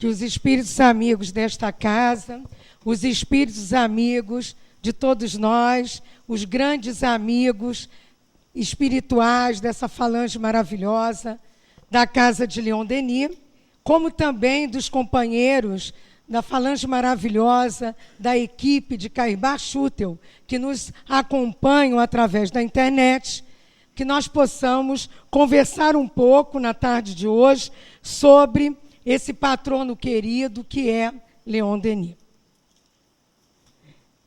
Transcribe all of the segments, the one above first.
que os espíritos amigos desta casa, os espíritos amigos de todos nós, os grandes amigos espirituais dessa falange maravilhosa da casa de Leon Denis, como também dos companheiros da falange maravilhosa da equipe de Caibá Schutel, que nos acompanham através da internet, que nós possamos conversar um pouco na tarde de hoje sobre esse patrono querido que é Leon Denis.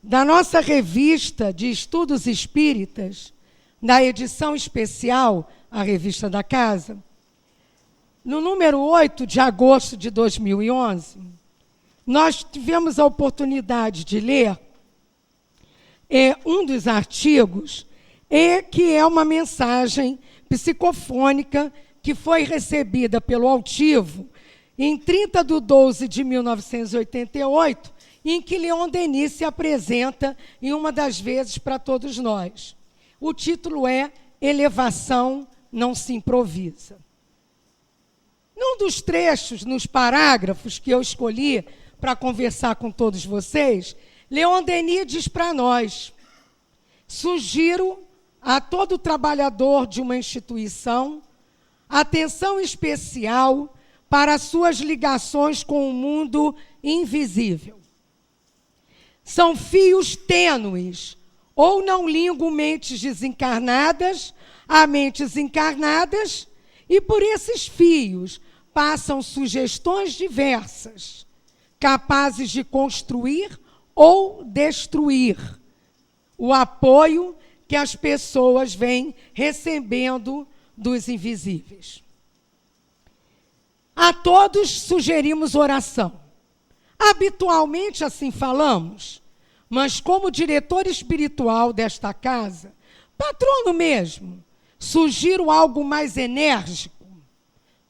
Da nossa revista de estudos espíritas, na edição especial, a Revista da Casa, no número 8 de agosto de 2011, nós tivemos a oportunidade de ler um dos artigos, que é uma mensagem psicofônica que foi recebida pelo Altivo em 30/12/1988, em que Leon Denis se apresenta em uma das vezes para todos nós. O título é Elevação não se improvisa. Num dos trechos, nos parágrafos que eu escolhi para conversar com todos vocês, Leon Denis diz para nós: sugiro a todo trabalhador de uma instituição atenção especial para suas ligações com o mundo invisível. São fios tênues, ou não ligam mentes desencarnadas a mentes encarnadas, e por esses fios passam sugestões diversas, capazes de construir ou destruir o apoio que as pessoas vêm recebendo dos invisíveis. A todos sugerimos oração. Habitualmente assim falamos, mas como diretor espiritual desta casa, patrono mesmo, sugiro algo mais enérgico,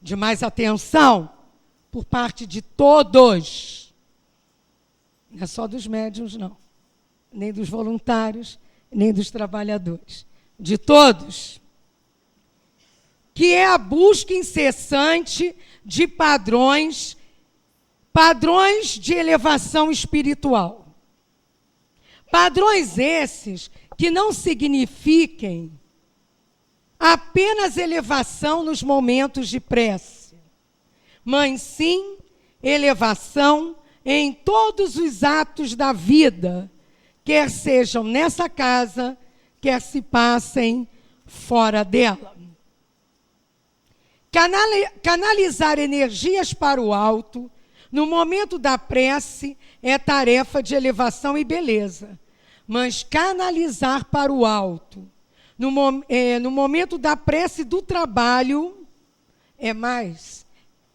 de mais atenção, por parte de todos. Não é só dos médiuns, não. Nem dos voluntários, nem dos trabalhadores. De todos. Que é a busca incessante de padrões de elevação espiritual. Padrões esses que não signifiquem apenas elevação nos momentos de prece, mas sim elevação em todos os atos da vida, quer sejam nessa casa, quer se passem fora dela. Canalizar energias para o alto no momento da prece é tarefa de elevação e beleza, mas canalizar para o alto no momento da prece do trabalho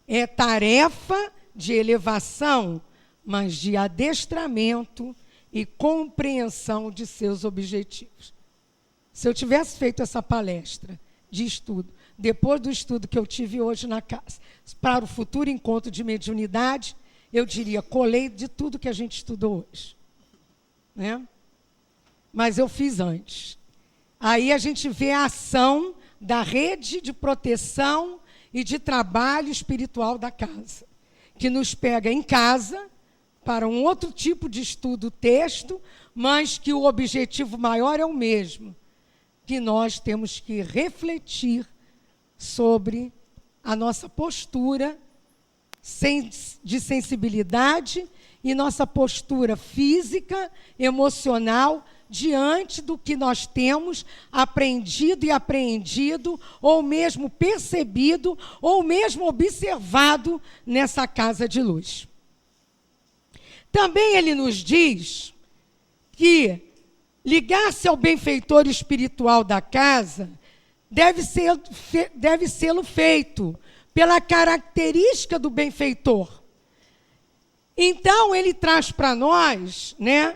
é tarefa de elevação, mas de adestramento e compreensão de seus objetivos. Se eu tivesse feito essa palestra de estudo, depois do estudo que eu tive hoje na casa, para o futuro encontro de mediunidade, eu diria, colei de tudo que a gente estudou hoje. Né? Mas eu fiz antes. Aí a gente vê a ação da rede de proteção e de trabalho espiritual da casa, que nos pega em casa para um outro tipo de estudo texto, mas que o objetivo maior é o mesmo, que nós temos que refletir sobre a nossa postura de sensibilidade e nossa postura física, emocional, diante do que nós temos aprendido e apreendido, ou mesmo percebido, ou mesmo observado nessa casa de luz. Também ele nos diz que ligar-se ao benfeitor espiritual da casa deve ser feito pela característica do benfeitor. Então, ele traz para nós, né,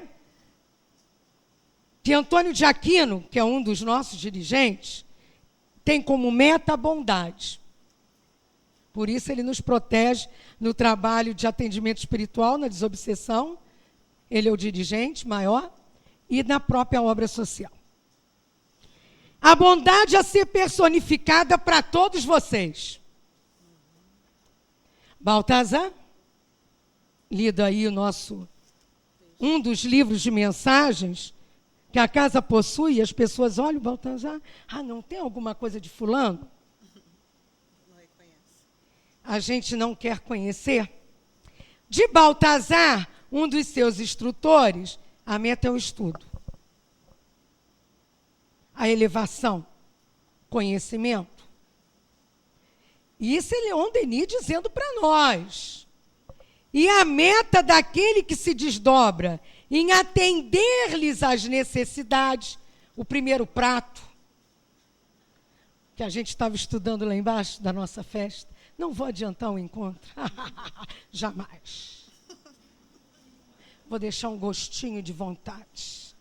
que Antônio de Aquino, que é um dos nossos dirigentes, tem como meta a bondade. Por isso, ele nos protege no trabalho de atendimento espiritual, na desobsessão. Ele é o dirigente maior e na própria obra social. A bondade a ser personificada para todos vocês. Baltazar, lido aí um dos livros de mensagens que a casa possui, e as pessoas olham o Baltazar, não tem alguma coisa de fulano? Não reconhece. A gente não quer conhecer. De Baltazar, um dos seus instrutores, a meta é o estudo, a elevação, conhecimento. E isso é Leon Denis dizendo para nós. E a meta daquele que se desdobra em atender-lhes às necessidades, o primeiro prato, que a gente estava estudando lá embaixo da nossa festa. Não vou adiantar o encontro. Jamais. Vou deixar um gostinho de vontade.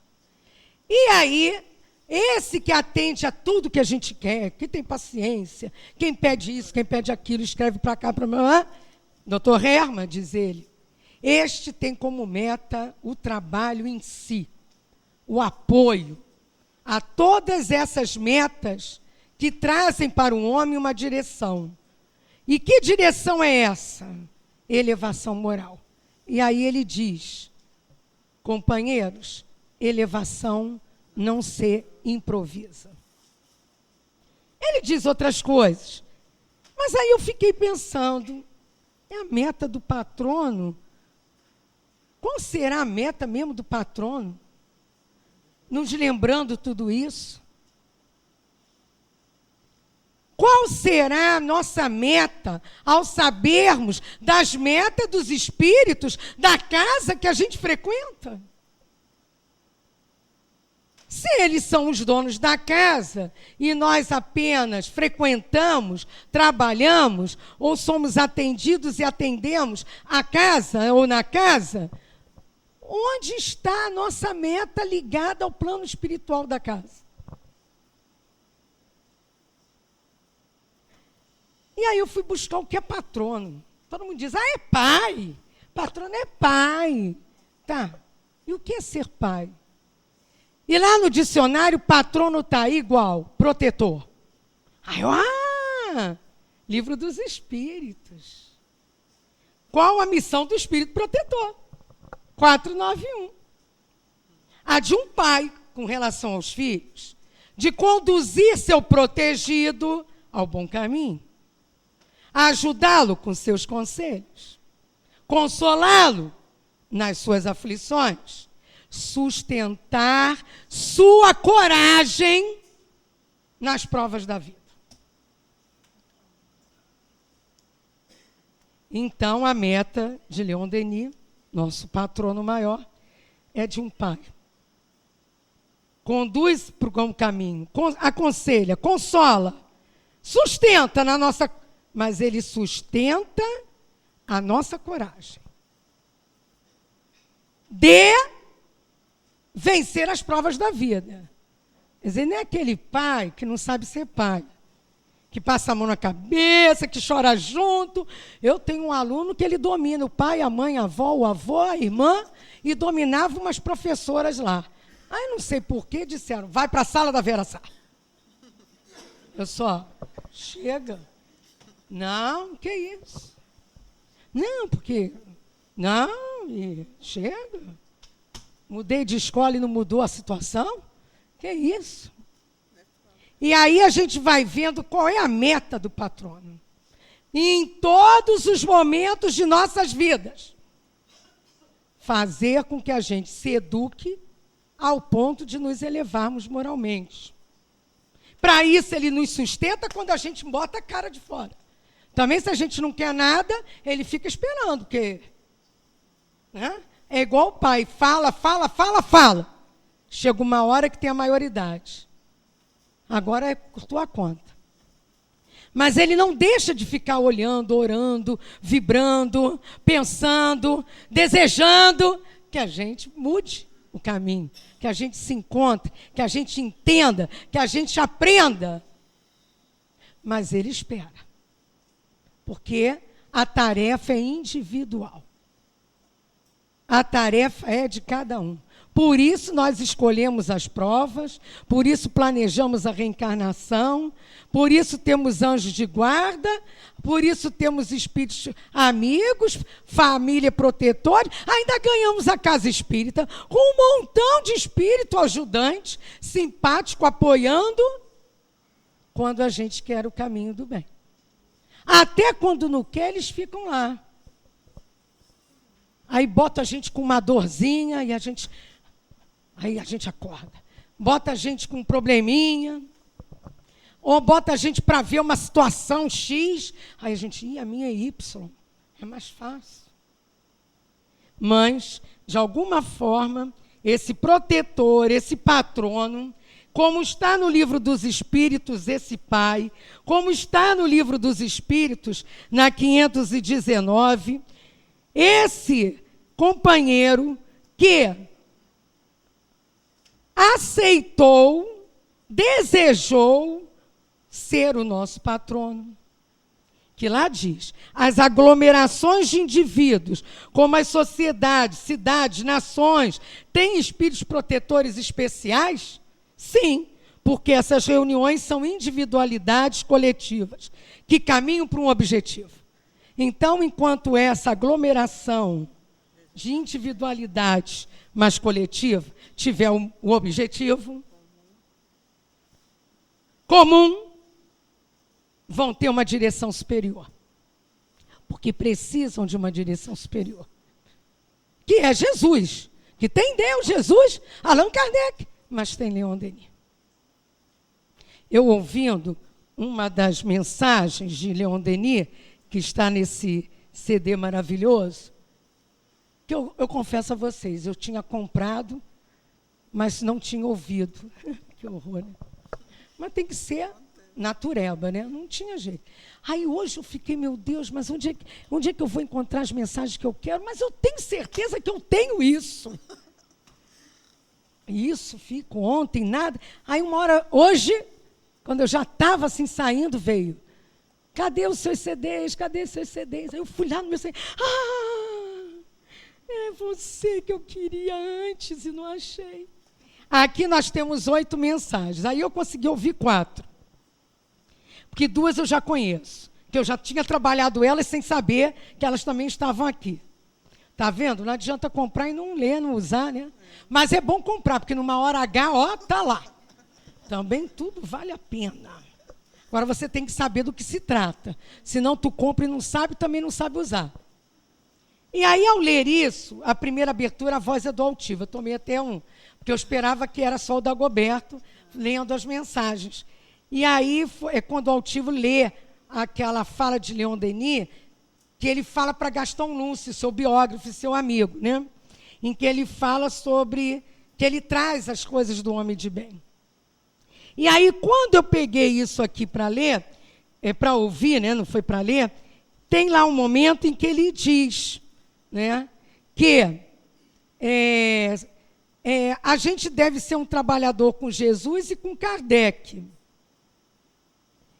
E aí, esse que atende a tudo que a gente quer, que tem paciência, quem pede isso, quem pede aquilo, escreve para cá, para lá. Dr. Herman, diz ele, este tem como meta o trabalho em si, o apoio a todas essas metas que trazem para o homem uma direção. E que direção é essa? Elevação moral. E aí ele diz, companheiros, elevação não se improvisa. Ele diz outras coisas, mas aí eu fiquei pensando, é a meta do patrono? Qual será a meta mesmo do patrono? Nos lembrando tudo isso? Qual será a nossa meta ao sabermos das metas dos espíritos da casa que a gente frequenta? Se eles são os donos da casa e nós apenas frequentamos, trabalhamos, ou somos atendidos e atendemos a casa ou na casa, onde está a nossa meta ligada ao plano espiritual da casa? E aí eu fui buscar o que é patrono. Todo mundo diz, é pai. Patrono é pai. Tá, e o que é ser pai? E lá no dicionário, patrono está igual, protetor. Livro dos Espíritos. Qual a missão do Espírito Protetor? 491. A de um pai, com relação aos filhos, de conduzir seu protegido ao bom caminho, ajudá-lo com seus conselhos, consolá-lo nas suas aflições, sustentar sua coragem nas provas da vida. Então, a meta de Leon Denis, nosso patrono maior, é de um pai. Conduz para o bom caminho, aconselha, consola, sustenta na nossa... Mas ele sustenta a nossa coragem de vencer as provas da vida. Quer dizer, não é aquele pai que não sabe ser pai, que passa a mão na cabeça, que chora junto. Eu tenho um aluno que ele domina o pai, a mãe, a avó, o avô, a irmã, e dominava umas professoras lá. Aí não sei por que disseram, vai para a sala da Vera Sá. Eu só, chega. Não, que isso? Não, porque... Não, chega. Mudei de escola e não mudou a situação? Que isso? E aí a gente vai vendo qual é a meta do patrono. Em todos os momentos de nossas vidas. Fazer com que a gente se eduque ao ponto de nos elevarmos moralmente. Para isso, ele nos sustenta quando a gente bota a cara de fora. Também, se a gente não quer nada, ele fica esperando, porque... Né? É igual o pai, fala. Chega uma hora que tem a maioridade. Agora é por tua conta. Mas ele não deixa de ficar olhando, orando, vibrando, pensando, desejando que a gente mude o caminho, que a gente se encontre, que a gente entenda, que a gente aprenda. Mas ele espera. Porque a tarefa é individual. A tarefa é de cada um. Por isso nós escolhemos as provas, por isso planejamos a reencarnação, por isso temos anjos de guarda, por isso temos espíritos amigos, família protetora, ainda ganhamos a casa espírita com um montão de espírito ajudante, simpático, apoiando, quando a gente quer o caminho do bem. Até quando não quer, eles ficam lá. Aí bota a gente com uma dorzinha e aí a gente acorda. Bota a gente com um probleminha. Ou bota a gente para ver uma situação X. Aí a gente, a minha é Y. É mais fácil. Mas, de alguma forma, esse protetor, esse patrono, como está no livro dos Espíritos, esse Pai, como está no livro dos Espíritos, na 519, esse companheiro que aceitou, desejou ser o nosso patrono. Que lá diz, as aglomerações de indivíduos, como as sociedades, cidades, nações, têm espíritos protetores especiais? Sim, porque essas reuniões são individualidades coletivas, que caminham para um objetivo. Então, enquanto essa aglomeração de individualidades, mas coletiva, tiver um objetivo comum, vão ter uma direção superior. Porque precisam de uma direção superior. Que é Jesus. Que tem Deus, Jesus, Allan Kardec, mas tem Leon Denis. Eu ouvindo uma das mensagens de Leon Denis, que está nesse CD maravilhoso, que eu confesso a vocês, eu tinha comprado, mas não tinha ouvido. Que horror, né? Mas tem que ser natureba, né? Não tinha jeito. Aí hoje eu fiquei, meu Deus, mas onde é que eu vou encontrar as mensagens que eu quero? Mas eu tenho certeza que eu tenho isso. Isso, fico ontem, nada. Aí uma hora, hoje, quando eu já estava assim saindo, veio. Cadê os seus CDs? Cadê os seus CDs? Aí eu fui lá no meu CD. É você que eu queria antes e não achei. Aqui nós temos 8 mensagens. Aí eu consegui ouvir 4. Porque 2 eu já conheço. Que eu já tinha trabalhado elas sem saber que elas também estavam aqui. Tá vendo? Não adianta comprar e não ler, não usar, né? Mas é bom comprar, porque numa hora H, ó, tá lá. Também tudo vale a pena. Agora você tem que saber do que se trata. Senão tu compra e não sabe, também não sabe usar. E aí, ao ler isso, a primeira abertura, a voz é do altivo. Eu tomei até porque eu esperava que era só o Dagoberto lendo as mensagens. E aí, é quando o altivo lê aquela fala de Leon Denis, que ele fala para Gaston Lúcio, seu biógrafo e seu amigo, né? Em que ele fala sobre, que ele traz as coisas do homem de bem. E aí, quando eu peguei isso aqui para ler, para ouvir, né? Não foi para ler, tem lá um momento em que ele diz, né, que a gente deve ser um trabalhador com Jesus e com Kardec.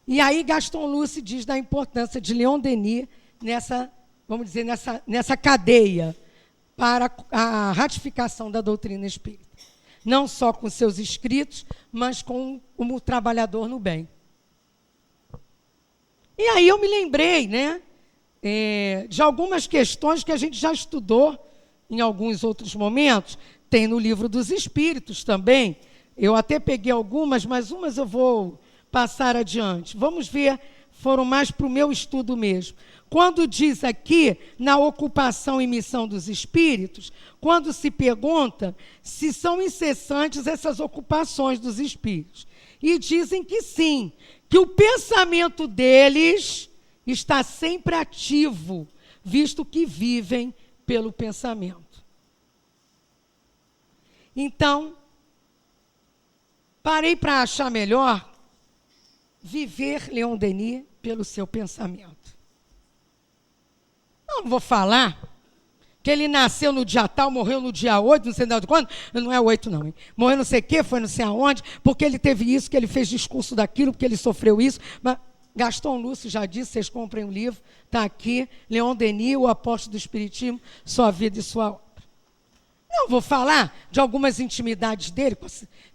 E aí Gaston Lúcio diz da importância de Leon Denis vamos dizer, nessa cadeia para a ratificação da doutrina espírita. Não só com seus escritos, mas como trabalhador no bem. E aí eu me lembrei, né, de algumas questões que a gente já estudou em alguns outros momentos. Tem no livro dos Espíritos também. Eu até peguei algumas, mas umas eu vou passar adiante. Vamos ver, foram mais para o meu estudo mesmo. Quando diz aqui, na ocupação e missão dos espíritos, quando se pergunta se são incessantes essas ocupações dos espíritos. E dizem que sim, que o pensamento deles está sempre ativo, visto que vivem pelo pensamento. Então, parei para achar melhor viver Leon Denis pelo seu pensamento. Não vou falar que ele nasceu no dia tal, morreu no dia 8, não sei de quando, não é 8 não, hein? Morreu não sei o quê, foi não sei aonde, porque ele teve isso, que ele fez discurso daquilo, porque ele sofreu isso. Mas Gaston Lúcio já disse, vocês comprem um livro, está aqui, Leon Denis, o apóstolo do Espiritismo, sua vida e sua obra. Não, vou falar de algumas intimidades dele.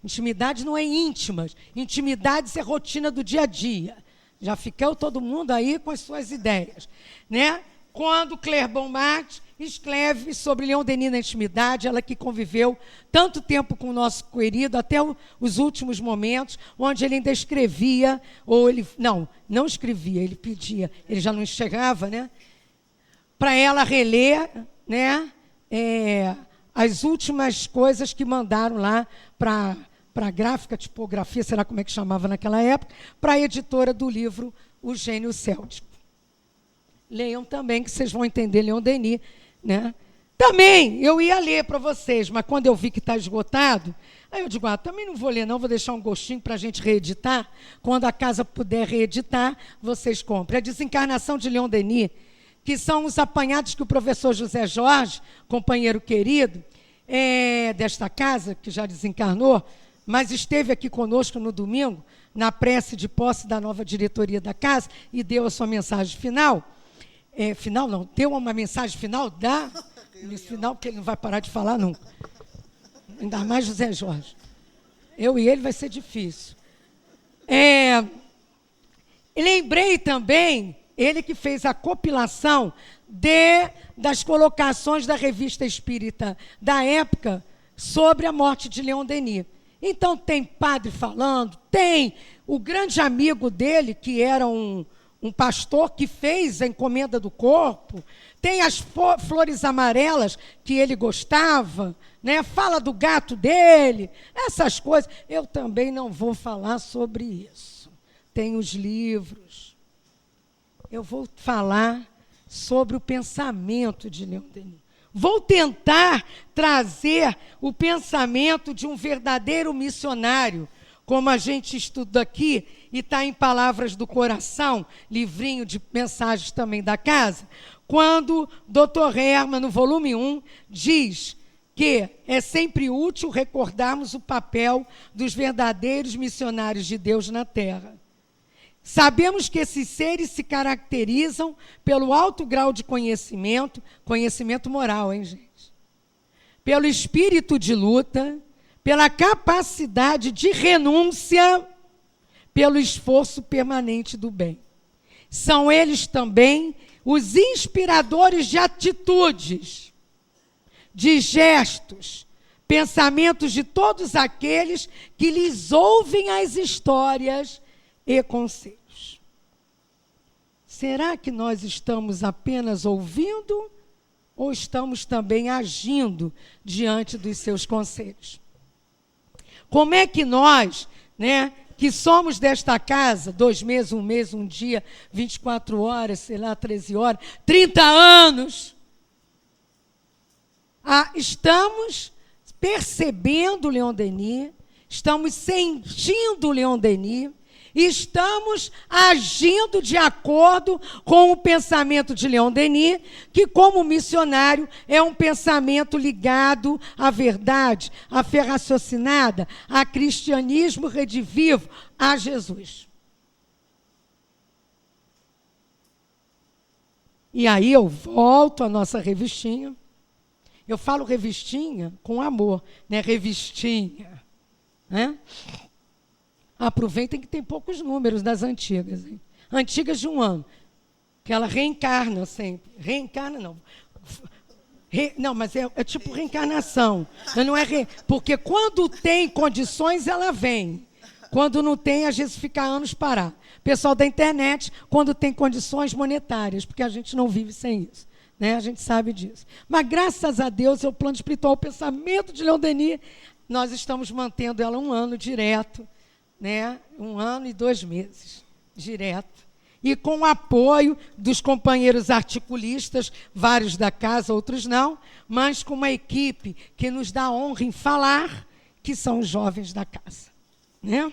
Intimidades não é íntimas. Intimidades é rotina do dia a dia. Já ficou todo mundo aí com as suas ideias, né? Quando Claire Beaumont escreve sobre Leon Denis na intimidade, ela que conviveu tanto tempo com o nosso querido, até os últimos momentos, onde ele ainda escrevia, ou ele, não escrevia, ele pedia, ele já não enxergava, né? Para ela reler, né? As últimas coisas que mandaram lá para a gráfica, tipografia, será como é que chamava naquela época, para a editora do livro O Gênio Céltico. Leiam também, que vocês vão entender Leon Denis, né? Também, eu ia ler para vocês, mas quando eu vi que está esgotado, aí eu digo, também não vou ler não, vou deixar um gostinho para a gente reeditar. Quando a casa puder reeditar, vocês comprem. A Desencarnação de Leon Denis, que são os apanhados que o professor José Jorge, companheiro querido, desta casa, que já desencarnou, mas esteve aqui conosco no domingo, na prece de posse da nova diretoria da casa, e deu a sua mensagem final. Deu uma mensagem final, final, porque ele não vai parar de falar nunca. Ainda mais José Jorge. Eu e ele vai ser difícil. Lembrei também, ele que fez a compilação das colocações da Revista Espírita da época sobre a morte de Leon Denis. Então tem padre falando, tem o grande amigo dele, que era um pastor que fez a encomenda do corpo, tem as flores amarelas que ele gostava, né? Fala do gato dele, essas coisas. Eu também não vou falar sobre isso. Tem os livros. Eu vou falar sobre o pensamento de Leon Denis. Vou tentar trazer o pensamento de um verdadeiro missionário, como a gente estuda aqui, e está em Palavras do Coração, livrinho de mensagens também da casa, quando Dr. Herman, no volume 1, diz que é sempre útil recordarmos o papel dos verdadeiros missionários de Deus na Terra. Sabemos que esses seres se caracterizam pelo alto grau de conhecimento moral, hein, gente? Pelo espírito de luta, pela capacidade de renúncia, pelo esforço permanente do bem. São eles também os inspiradores de atitudes, de gestos, pensamentos de todos aqueles que lhes ouvem as histórias e conselhos. Será que nós estamos apenas ouvindo ou estamos também agindo diante dos seus conselhos? Como é que nós, né, que somos desta casa, 2 meses, 1 mês, 1 dia, 24 horas, 13 horas, 30 anos, estamos percebendo Leon Denis, estamos sentindo Leon Denis, e estamos agindo de acordo com o pensamento de Leon Denis, que, como missionário, é um pensamento ligado à verdade, à fé raciocinada, a cristianismo redivivo, a Jesus. E aí eu volto à nossa revistinha. Eu falo revistinha com amor, né? Revistinha, né? Aproveitem que tem poucos números das antigas. Hein? Antigas de 1 ano. Que ela reencarna sempre. Reencarna, não. Não, mas é tipo reencarnação. Não é porque quando tem condições, ela vem. Quando não tem, às vezes fica anos parado. Pessoal da internet, quando tem condições monetárias, porque a gente não vive sem isso. Né? A gente sabe disso. Mas, graças a Deus, é o plano espiritual, o pensamento de Leon Denis, nós estamos mantendo ela 1 ano direto. Né? 1 ano e 2 meses, direto. E com o apoio dos companheiros articulistas, vários da casa, outros não, mas com uma equipe que nos dá honra em falar, que são os jovens da casa. Né?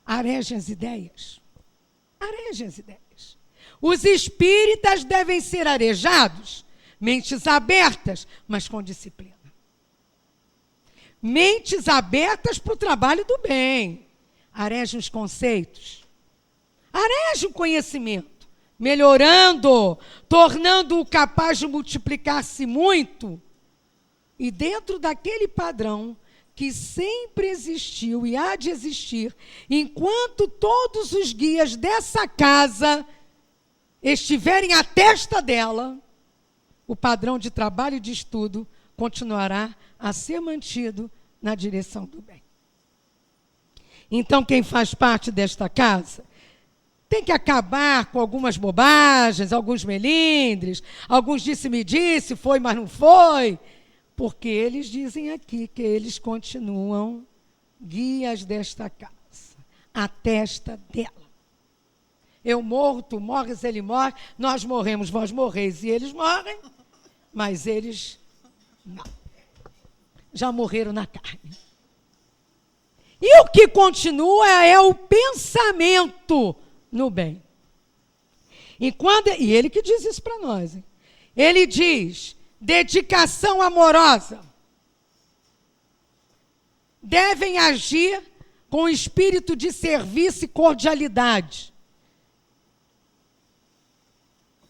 Arejem as ideias. Arejem as ideias. Os espíritas devem ser arejados, mentes abertas, mas com disciplina. Mentes abertas para o trabalho do bem. Areje os conceitos. Areje o conhecimento. Melhorando, tornando-o capaz de multiplicar-se muito, E dentro daquele padrão que sempre existiu e há de existir, enquanto todos os guias dessa casa estiverem à testa dela, o padrão de trabalho e de estudo continuará a ser mantido na direção do bem. Então, quem faz parte desta casa tem que acabar com algumas bobagens, alguns melindres, alguns disse-me-disse, foi, mas não foi, porque eles dizem aqui que eles continuam guias desta casa, à testa dela. Eu morro, tu morres, ele morre, nós morremos, vós morreis e eles morrem, mas eles não. Já morreram na carne. E o que continua é o pensamento no bem. E ele que diz isso para nós. Hein? Ele diz, dedicação amorosa. Devem agir com espírito de serviço e cordialidade.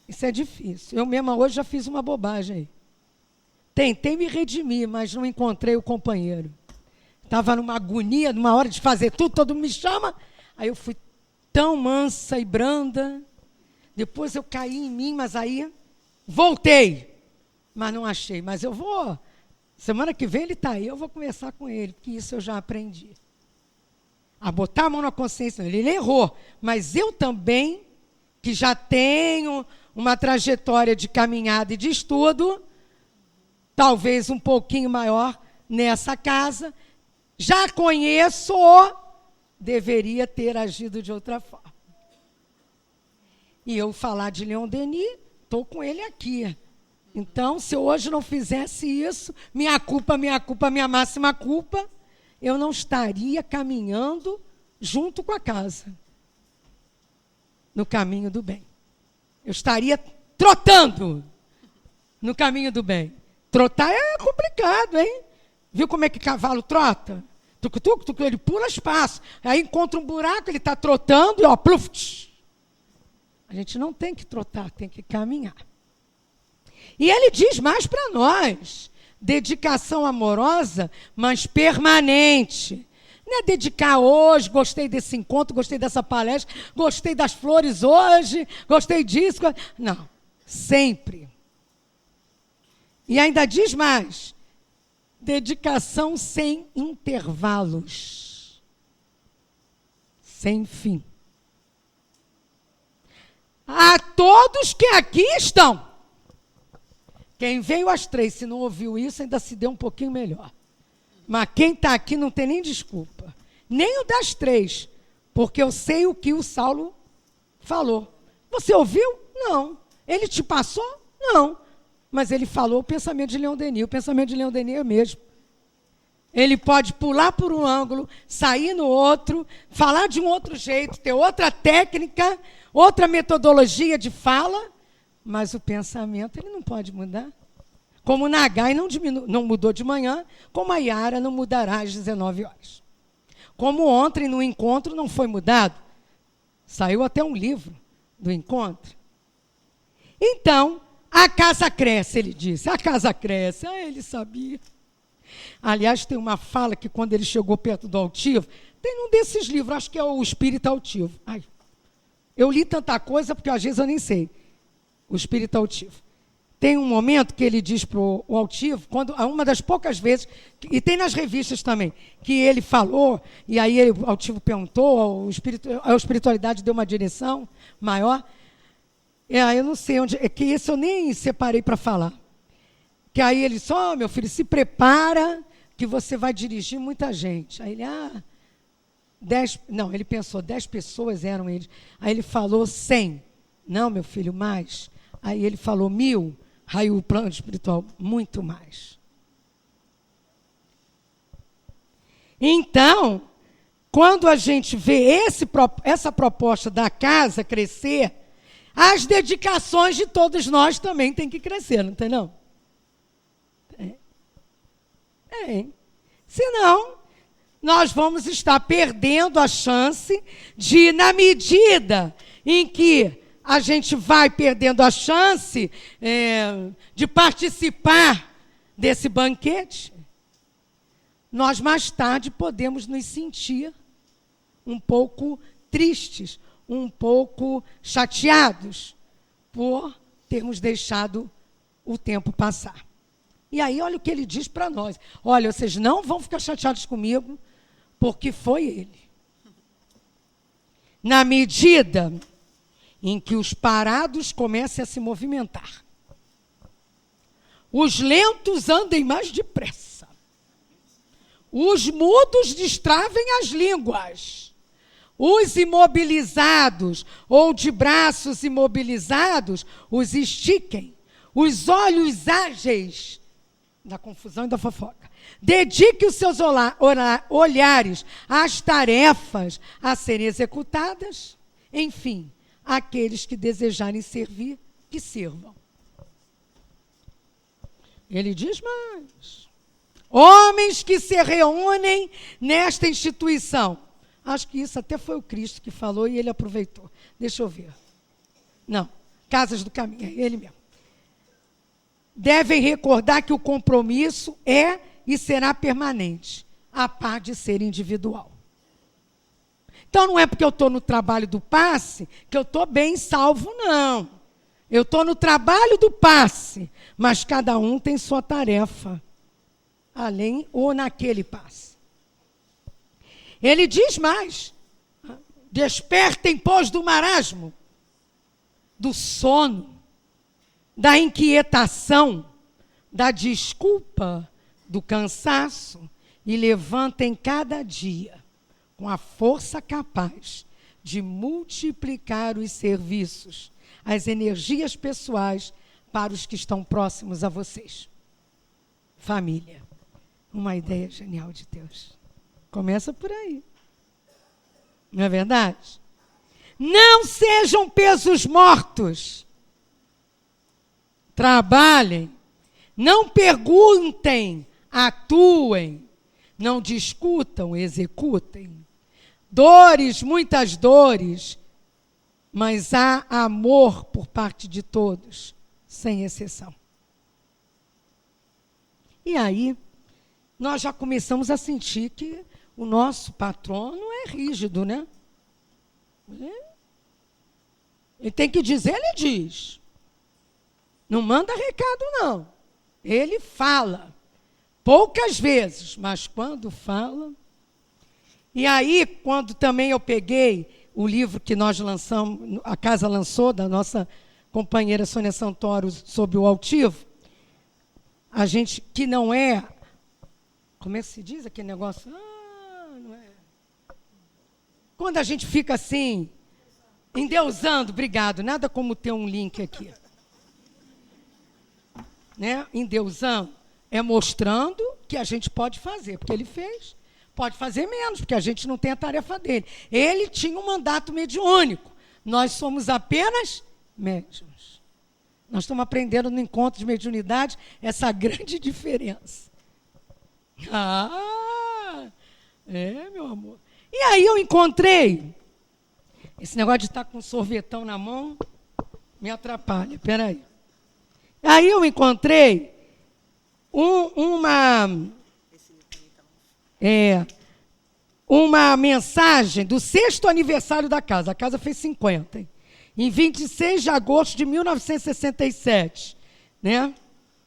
Isso é difícil. Eu mesma hoje já fiz uma bobagem aí. Tentei me redimir, mas não encontrei o companheiro. Estava numa agonia, numa hora de fazer tudo, todo mundo me chama. Aí eu fui tão mansa e branda. Depois eu caí em mim, mas aí voltei. Mas não achei. Mas eu vou, semana que vem ele está aí, eu vou conversar com ele, porque isso eu já aprendi. A botar a mão na consciência. Ele errou, mas eu também, que já tenho uma trajetória de caminhada e de estudo, talvez um pouquinho maior nessa casa, já conheço, deveria ter agido de outra forma. E eu falar de Leon Denis, estou com ele aqui. Então, se eu hoje não fizesse isso, minha máxima culpa, eu não estaria caminhando junto com a casa, no caminho do bem. Eu estaria trotando no caminho do bem. Trotar é complicado, hein? Viu como é que cavalo trota? Tuc-tuc, tuc, ele pula espaço. Aí encontra um buraco, ele está trotando e ó, pluf. A gente não tem que trotar, tem que caminhar. E ele diz mais para nós, dedicação amorosa, mas permanente. Não é dedicar hoje, gostei desse encontro, gostei dessa palestra, gostei das flores hoje, gostei disso. Não, sempre. E ainda diz mais, dedicação sem intervalos, sem fim. A todos que aqui estão. Quem veio às 3, se não ouviu isso, ainda se deu um pouquinho melhor. Mas quem está aqui não tem nem desculpa. Nem o das 3, porque eu sei o que o Saulo falou. Você ouviu? Não. Ele te passou? Não. Mas ele falou o pensamento de Leon Denis. O pensamento de Leon Denis é o mesmo. Ele pode pular por um ângulo, sair no outro, falar de um outro jeito, ter outra técnica, outra metodologia de fala, mas o pensamento ele não pode mudar. Como o Nagai não mudou de manhã, como a Yara não mudará às 19 horas. Como ontem no encontro não foi mudado. Saiu até um livro do encontro. Então, a casa cresce, ele disse. A casa cresce. Ah, ele sabia. Aliás, tem uma fala que quando ele chegou perto do altivo, tem um desses livros, acho que é o Espírito Altivo. Ai, eu li tanta coisa porque às vezes eu nem sei. O Espírito Altivo. Tem um momento que ele diz para o altivo, quando, uma das poucas vezes, e tem nas revistas também, que ele falou, e aí o altivo perguntou, a espiritualidade deu uma direção maior. Eu não sei onde, é que esse eu nem separei para falar. Que aí ele disse, meu filho, se prepara que você vai dirigir muita gente. Aí ele, 10, não, ele pensou, 10 pessoas eram eles. Aí ele falou 100. Não, meu filho, mais. Aí ele falou 1000. Aí o plano espiritual, muito mais. Então, quando a gente vê essa proposta da casa crescer, as dedicações de todos nós também têm que crescer, não tem não? Senão, nós vamos estar perdendo a chance de, na medida em que a gente vai perdendo a chance de participar desse banquete, nós mais tarde podemos nos sentir um pouco tristes, um pouco chateados por termos deixado o tempo passar. E aí, olha o que ele diz para nós. Olha, vocês não vão ficar chateados comigo, porque foi ele. Na medida em que os parados comecem a se movimentar, os lentos andem mais depressa, os mudos destravem as línguas, os imobilizados ou de braços imobilizados os estiquem, os olhos ágeis da confusão e da fofoca. Dedique os seus olhares às tarefas a serem executadas. Enfim, aqueles que desejarem servir, que sirvam. Ele diz mais. Homens que se reúnem nesta instituição. Acho que isso até foi o Cristo que falou e ele aproveitou. Deixa eu ver. Não, Casas do Caminho, é ele mesmo. Devem recordar que o compromisso é e será permanente, a par de ser individual. Então, não é porque eu estou no trabalho do passe que eu estou bem salvo, não. Eu estou no trabalho do passe, mas cada um tem sua tarefa, além ou naquele passe. Ele diz mais, despertem, pois, do marasmo, do sono, da inquietação, da desculpa, do cansaço, e levantem cada dia com a força capaz de multiplicar os serviços, as energias pessoais para os que estão próximos a vocês. Família, uma ideia genial de Deus. Começa por aí. Não é verdade? Não sejam pesos mortos. Trabalhem, não perguntem, atuem, não discutam, executem. Dores, muitas dores, mas há amor por parte de todos, sem exceção. E aí, nós já começamos a sentir que o nosso patrono é rígido, né? Ele tem que dizer, ele diz. Não manda recado, não. Ele fala. Poucas vezes, mas quando fala. E aí, quando também eu peguei o livro que nós lançamos, a casa lançou, da nossa companheira Sônia Santoro, sobre o altivo, a gente, que não é, como é que se diz aquele negócio? Não é. Quando a gente fica assim, endeusando, obrigado, nada como ter um link aqui. Né? Endeusando, é mostrando que a gente pode fazer, porque ele fez. Pode fazer menos, porque a gente não tem a tarefa dele. Ele tinha um mandato mediúnico. Nós somos apenas médiuns. Nós estamos aprendendo no encontro de mediunidade essa grande diferença. Meu amor. E aí eu encontrei, esse negócio de estar com um sorvetão na mão, me atrapalha, peraí. Aí eu encontrei uma mensagem do 6º aniversário da casa. A casa fez 50, hein? Em 26 de agosto de 1967, né?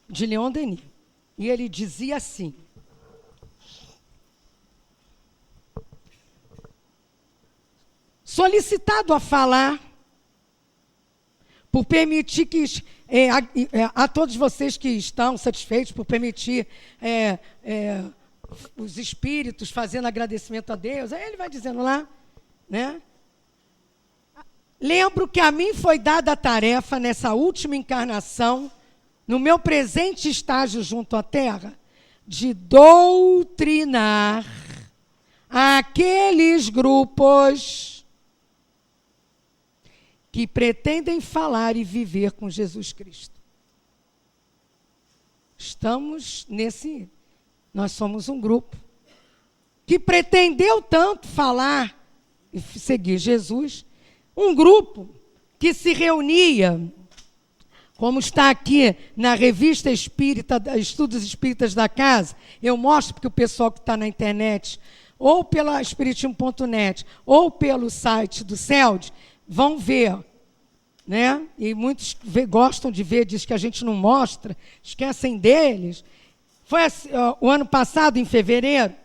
De Leon Denis. E ele dizia assim: solicitado a falar, por permitir que a todos vocês que estão satisfeitos, por permitir os espíritos fazendo agradecimento a Deus, aí ele vai dizendo lá, né? Lembro que a mim foi dada a tarefa, nessa última encarnação, no meu presente estágio junto à Terra, de doutrinar aqueles grupos que pretendem falar e viver com Jesus Cristo. Nós somos um grupo que pretendeu tanto falar e seguir Jesus, um grupo que se reunia como está aqui na revista espírita, Estudos Espíritas da Casa, eu mostro porque o pessoal que está na internet, ou pela espiritismo.net, ou pelo site do CELD, vão ver, né? E muitos gostam de ver, diz que a gente não mostra, esquecem deles. Foi o ano passado, em fevereiro,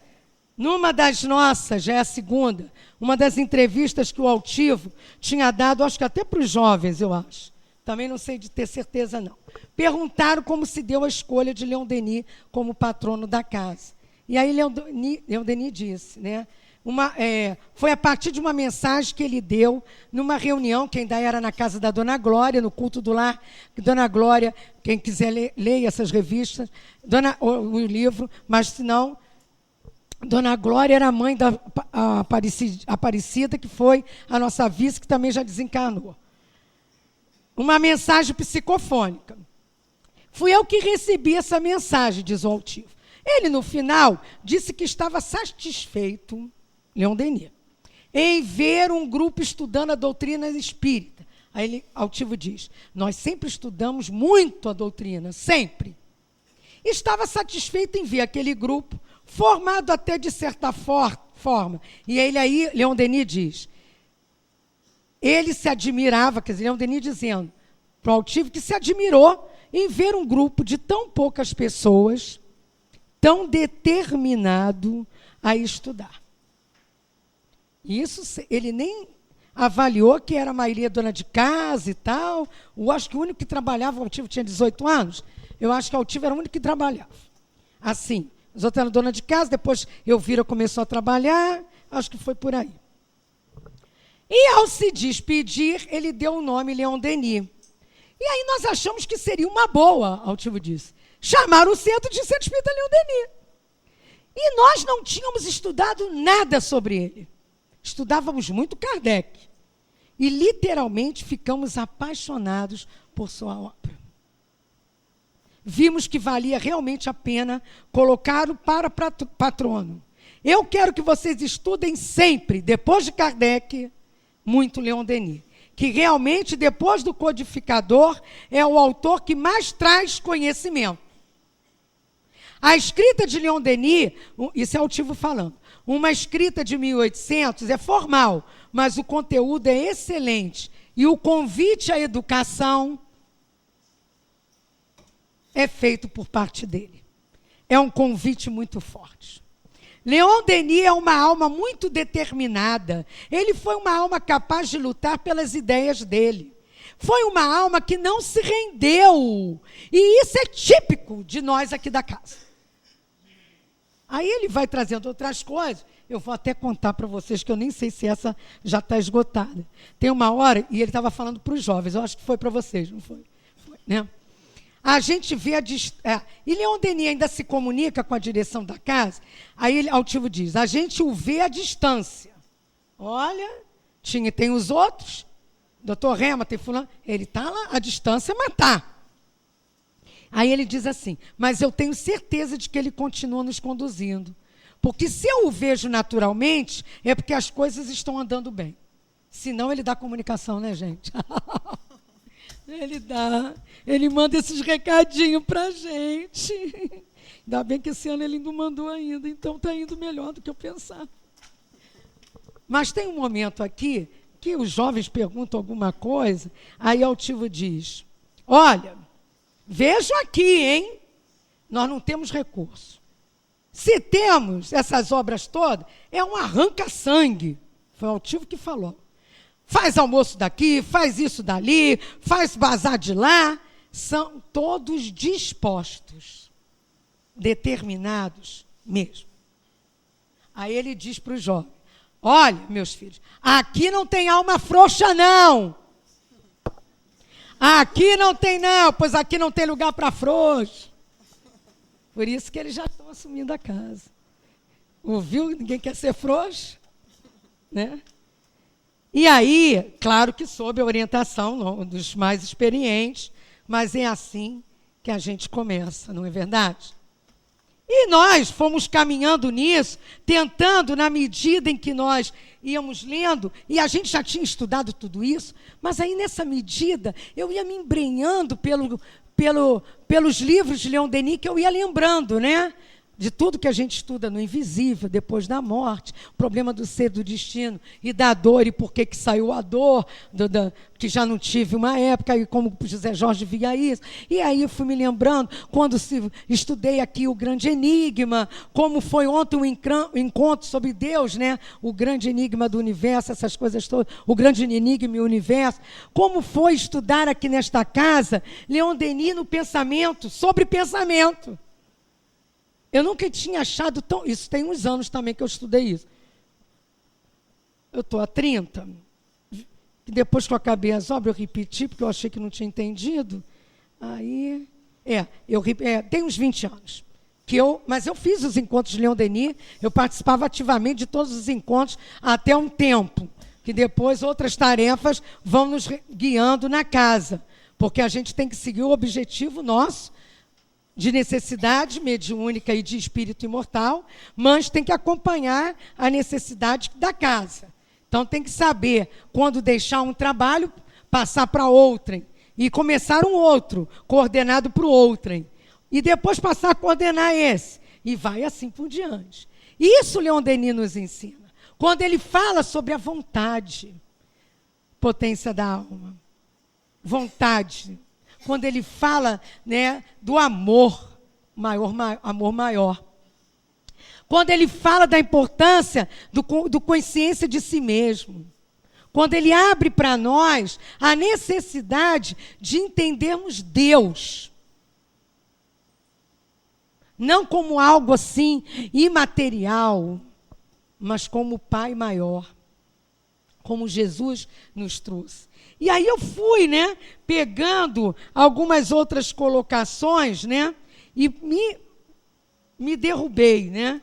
numa das nossas, já é a segunda, uma das entrevistas que o Altivo tinha dado, acho que até para os jovens, eu acho. Também não sei de ter certeza, não. Perguntaram como se deu a escolha de Leon Denis como patrono da casa. E aí Leon Denis disse, né? Foi a partir de uma mensagem que ele deu numa reunião, que ainda era na casa da Dona Glória, no culto do lar. Dona Glória, quem quiser leia essas revistas, o livro, mas se não, Dona Glória era a mãe da Aparecida, que foi a nossa vice, que também já desencarnou. Uma mensagem psicofônica. Fui eu que recebi essa mensagem, diz o Altivo. Ele, no final, disse que estava satisfeito, Leon Denis, em ver um grupo estudando a doutrina espírita. Aí Altivo diz, nós sempre estudamos muito a doutrina, sempre. Estava satisfeito em ver aquele grupo, formado até de certa forma. E ele aí, Leon Denis diz, ele se admirava, quer dizer, Leon Denis dizendo para o Altivo que se admirou em ver um grupo de tão poucas pessoas tão determinado a estudar. Isso ele nem avaliou que era a maioria dona de casa e tal. Eu acho que o único que trabalhava, o Altivo tinha 18 anos, eu acho que o Altivo era o único que trabalhava. Assim, os outros eram dona de casa, depois Elvira começou a trabalhar, acho que foi por aí. E ao se despedir, ele deu o nome Leon Denis. E aí nós achamos que seria uma boa, Altivo disse, chamar o Centro de Centro Espírita Leon Denis. E nós não tínhamos estudado nada sobre ele. Estudávamos muito Kardec. E literalmente ficamos apaixonados por sua obra. Vimos que valia realmente a pena colocá-lo para patrono. Eu quero que vocês estudem sempre, depois de Kardec, muito Leon Denis. Que realmente, depois do codificador, é o autor que mais traz conhecimento. A escrita de Leon Denis, isso é o Altivo falando, uma escrita de 1800 é formal, mas o conteúdo é excelente. E o convite à educação é feito por parte dele. É um convite muito forte. Leon Denis é uma alma muito determinada. Ele foi uma alma capaz de lutar pelas ideias dele. Foi uma alma que não se rendeu. E isso é típico de nós aqui da casa. Aí ele vai trazendo outras coisas. Eu vou até contar para vocês, que eu nem sei se essa já está esgotada. Tem uma hora, e ele estava falando para os jovens, eu acho que foi para vocês, não foi? Foi, né? A gente vê e Leon Denis ainda se comunica com a direção da casa. Aí Altivo diz, a gente o vê à distância. Olha, tem os outros, doutor Rema, tem fulano, ele está lá à distância, mas está. Aí ele diz assim, mas eu tenho certeza de que ele continua nos conduzindo. Porque se eu o vejo naturalmente, é porque as coisas estão andando bem. Senão ele dá comunicação, né, gente? Ele manda esses recadinhos para a gente. Ainda bem que esse ano ele não mandou ainda, então está indo melhor do que eu pensava. Mas tem um momento aqui que os jovens perguntam alguma coisa, aí Altivo diz, olha, vejam aqui, hein? Nós não temos recurso. Se temos essas obras todas, é um arranca-sangue. Foi o Altivo que falou. Faz almoço daqui, faz isso dali, faz bazar de lá. São todos dispostos, determinados mesmo. Aí ele diz para os jovens, olha, meus filhos, aqui não tem alma frouxa, não. Aqui não tem, não, pois aqui não tem lugar para frouxo. Por isso que eles já estão assumindo a casa. Ouviu? Ninguém quer ser frouxo, né? E aí, claro que sob a orientação dos mais experientes, mas é assim que a gente começa, não é verdade? E nós fomos caminhando nisso, tentando, na medida em que nós íamos lendo, e a gente já tinha estudado tudo isso, mas aí nessa medida eu ia me embrenhando pelos livros de Leon Denis, que eu ia lembrando, né? De tudo que a gente estuda no invisível, depois da morte, o problema do ser, do destino e da dor, e por que saiu a dor, que já não tive uma época, e como o José Jorge via isso. E aí eu fui me lembrando, quando estudei aqui o grande enigma, como foi ontem um encontro sobre Deus, né? O grande enigma do universo, essas coisas todas, o grande enigma e o universo. Como foi estudar aqui nesta casa, Leon Denis no pensamento, sobre pensamento. Eu nunca tinha achado tão... Isso tem uns anos também que eu estudei isso. Eu estou há 30. Depois que eu acabei as obras, eu repeti, porque eu achei que não tinha entendido. Aí... tem uns 20 anos. Mas eu fiz os encontros de Leon Denis, eu participava ativamente de todos os encontros até um tempo. Que depois outras tarefas vão nos guiando na casa. Porque a gente tem que seguir o objetivo nosso, de necessidade mediúnica e de espírito imortal, mas tem que acompanhar a necessidade da casa. Então tem que saber quando deixar um trabalho, passar para outrem, e começar um outro, coordenado para o outrem, e depois passar a coordenar esse, e vai assim por diante. Isso Leon Denis nos ensina, quando ele fala sobre a vontade, potência da alma, vontade. Quando ele fala, né, do amor maior. Quando ele fala da importância do consciência de si mesmo. Quando ele abre para nós a necessidade de entendermos Deus. Não como algo assim imaterial, mas como Pai maior. Como Jesus nos trouxe. E aí eu fui, né, pegando algumas outras colocações, né, e me derrubei, né.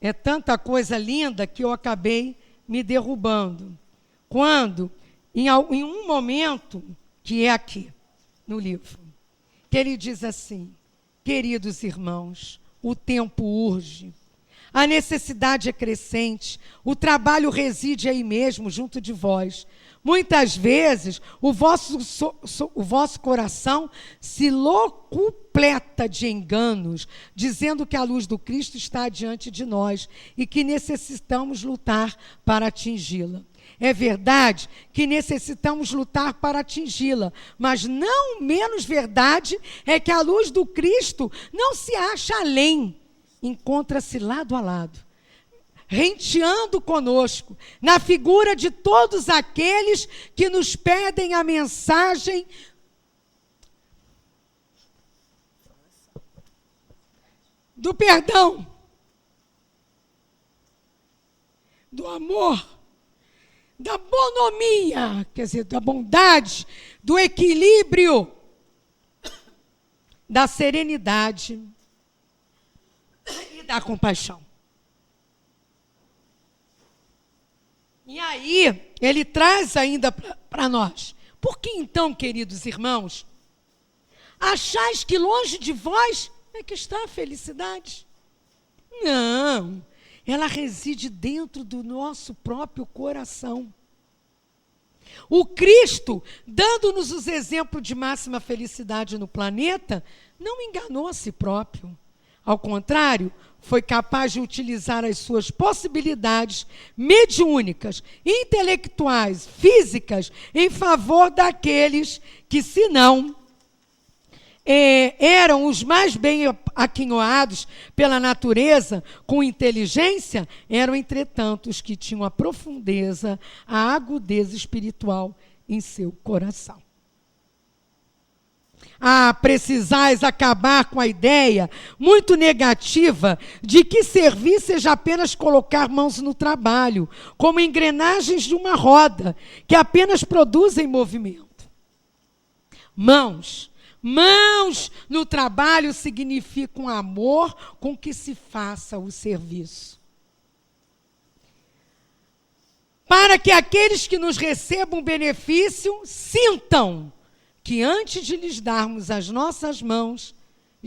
É tanta coisa linda que eu acabei me derrubando. Quando, em um momento, que é aqui, no livro, que ele diz assim: queridos irmãos, o tempo urge. A necessidade é crescente, o trabalho reside aí mesmo, junto de vós. Muitas vezes, o vosso coração se locupleta de enganos, dizendo que a luz do Cristo está diante de nós e que necessitamos lutar para atingi-la. É verdade que necessitamos lutar para atingi-la, mas não menos verdade é que a luz do Cristo não se acha além, encontra-se lado a lado, renteando conosco, na figura de todos aqueles que nos pedem a mensagem do perdão, do amor, da bonomia, quer dizer, da bondade, do equilíbrio, da serenidade e da compaixão. E aí, ele traz ainda para nós. Por que então, queridos irmãos, achais que longe de vós é que está a felicidade? Não, ela reside dentro do nosso próprio coração. O Cristo, dando-nos os exemplos de máxima felicidade no planeta, não enganou a si próprio. Ao contrário, foi capaz de utilizar as suas possibilidades mediúnicas, intelectuais, físicas, em favor daqueles que, se não eram os mais bem aquinhoados pela natureza, com inteligência, eram, entretanto, os que tinham a profundeza, a agudeza espiritual em seu coração. Precisais acabar com a ideia muito negativa de que servir seja apenas colocar mãos no trabalho, como engrenagens de uma roda, que apenas produzem movimento. Mãos no trabalho significam amor com que se faça o serviço. Para que aqueles que nos recebam benefício sintam que antes de lhes darmos as nossas mãos,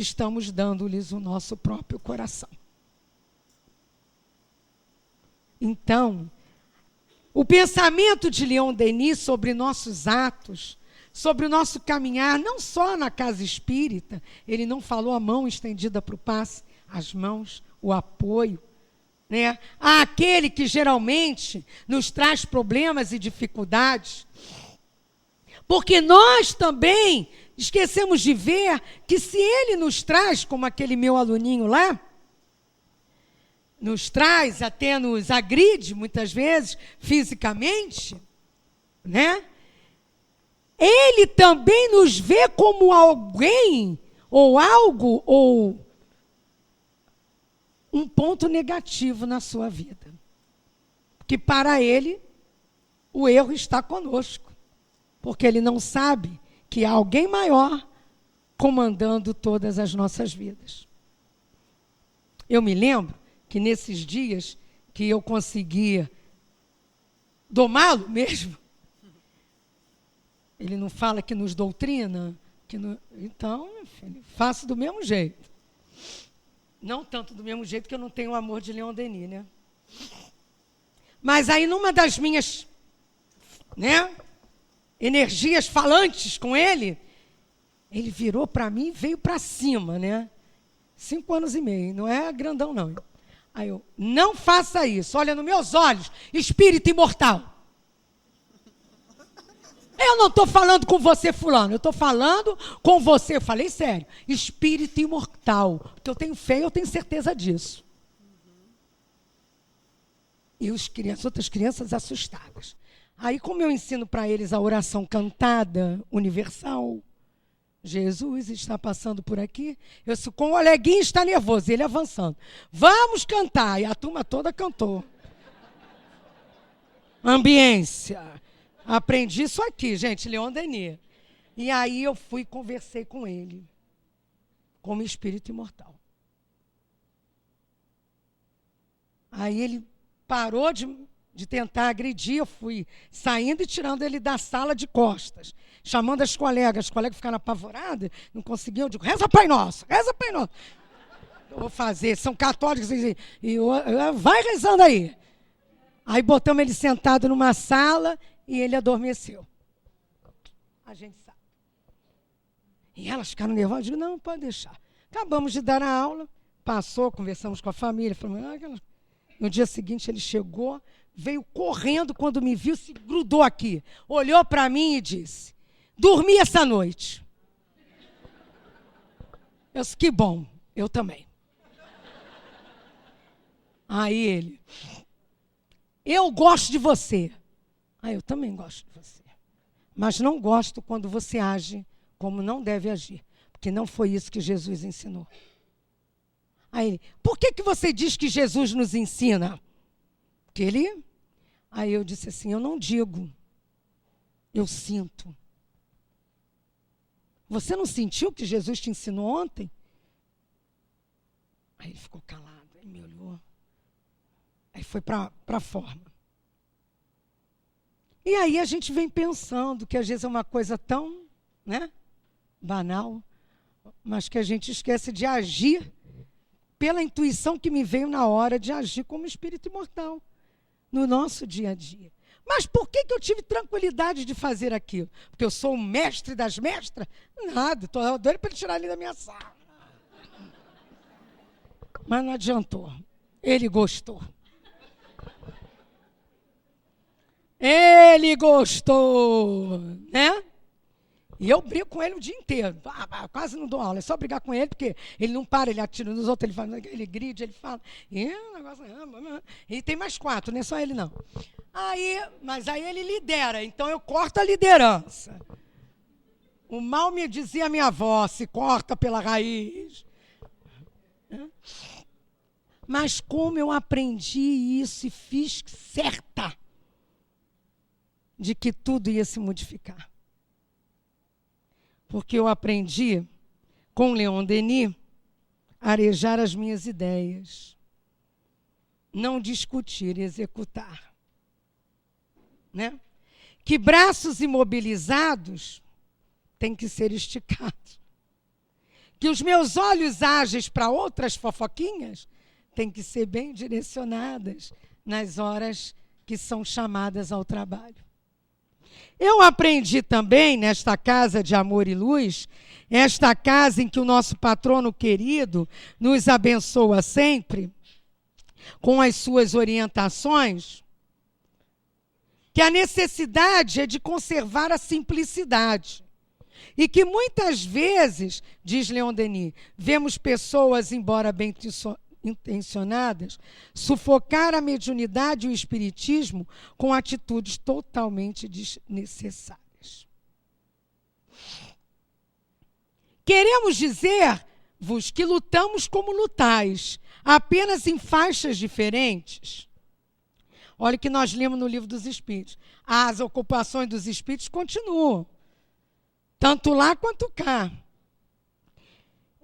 estamos dando-lhes o nosso próprio coração. Então, o pensamento de Leon Denis sobre nossos atos, sobre o nosso caminhar, não só na casa espírita, ele não falou a mão estendida para o passe, as mãos, o apoio, né? Aquele que geralmente nos traz problemas e dificuldades. Porque nós também esquecemos de ver que se ele nos traz, como aquele meu aluninho lá, nos traz, até nos agride, muitas vezes, fisicamente, né? Ele também nos vê como alguém, ou algo, ou um ponto negativo na sua vida. Porque para ele, o erro está conosco. Porque ele não sabe que há alguém maior comandando todas as nossas vidas. Eu me lembro que nesses dias que eu conseguia domá-lo mesmo, ele não fala que nos doutrina, então, meu filho, faço do mesmo jeito. Não tanto do mesmo jeito que eu não tenho o amor de Leon Denis, né? Mas aí numa das minhas, né, energias falantes com ele, ele virou para mim e veio para cima, né? 5 anos e meio, não é grandão não. Aí eu, não faça isso, olha nos meus olhos, espírito imortal. Eu não estou falando com você, fulano, eu estou falando com você, eu falei sério, espírito imortal, porque eu tenho fé e eu tenho certeza disso. E as outras crianças assustadas. Aí, como eu ensino para eles a oração cantada, universal, Jesus está passando por aqui, eu disse, com o Oleguinho está nervoso, ele avançando. Vamos cantar, e a turma toda cantou. Ambiência. Aprendi isso aqui, gente, Leon Denis. E aí eu fui e conversei com ele, como espírito imortal. Aí ele parou de tentar agredir, eu fui saindo e tirando ele da sala de costas, chamando as colegas ficaram apavoradas, não conseguiam, eu digo, reza Pai Nosso, reza Pai Nosso. Eu vou fazer, são católicos, vai rezando aí. Aí botamos ele sentado numa sala e ele adormeceu. A gente sabe. E elas ficaram nervosas, eu digo, não, pode deixar. Acabamos de dar a aula, passou, conversamos com a família, falamos, no dia seguinte ele chegou, veio correndo quando me viu, se grudou aqui, olhou para mim e disse, dormi essa noite. Eu disse, que bom, eu também. Aí ele, eu gosto de você. Eu também gosto de você. Mas não gosto quando você age como não deve agir, porque não foi isso que Jesus ensinou. Aí ele, por que você diz que Jesus nos ensina? Porque ele... Aí eu disse assim, eu não digo, eu sinto. Você não sentiu o que Jesus te ensinou ontem? Aí ele ficou calado, aí me olhou. Aí foi para a forma. E aí a gente vem pensando que às vezes é uma coisa tão, né, banal, mas que a gente esquece de agir pela intuição que me veio na hora de agir como espírito imortal no nosso dia a dia. Mas por que eu tive tranquilidade de fazer aquilo? Porque eu sou o mestre das mestras? Nada, estou doido para ele tirar ele da minha sala. Mas não adiantou. Ele gostou. Ele gostou, né? E eu brigo com ele o dia inteiro. Quase não dou aula, é só brigar com ele, porque ele não para, ele atira nos outros, ele grita, ele fala. E tem mais 4, não é só ele não. Mas aí ele lidera, então eu corto a liderança. O mal me dizia a minha avó, se corta pela raiz. Mas como eu aprendi isso e fiz certa de que tudo ia se modificar. Porque eu aprendi, com Leon Denis, a arejar as minhas ideias. Não discutir, executar. Né? Que braços imobilizados têm que ser esticados. que os meus olhos ágeis para outras fofoquinhas têm que ser bem direcionadas nas horas que são chamadas ao trabalho. Eu aprendi também, nesta casa de amor e luz, esta casa em que o nosso patrono querido nos abençoa sempre, com as suas orientações, que a necessidade é de conservar a simplicidade. E que muitas vezes, diz Leon Denis, vemos pessoas, embora bem intencionadas, sufocar a mediunidade e o espiritismo com atitudes totalmente desnecessárias. Queremos dizer-vos que lutamos como lutais, apenas em faixas diferentes. Olha o que nós lemos no Livro dos Espíritos. As ocupações dos espíritos continuam, tanto lá quanto cá.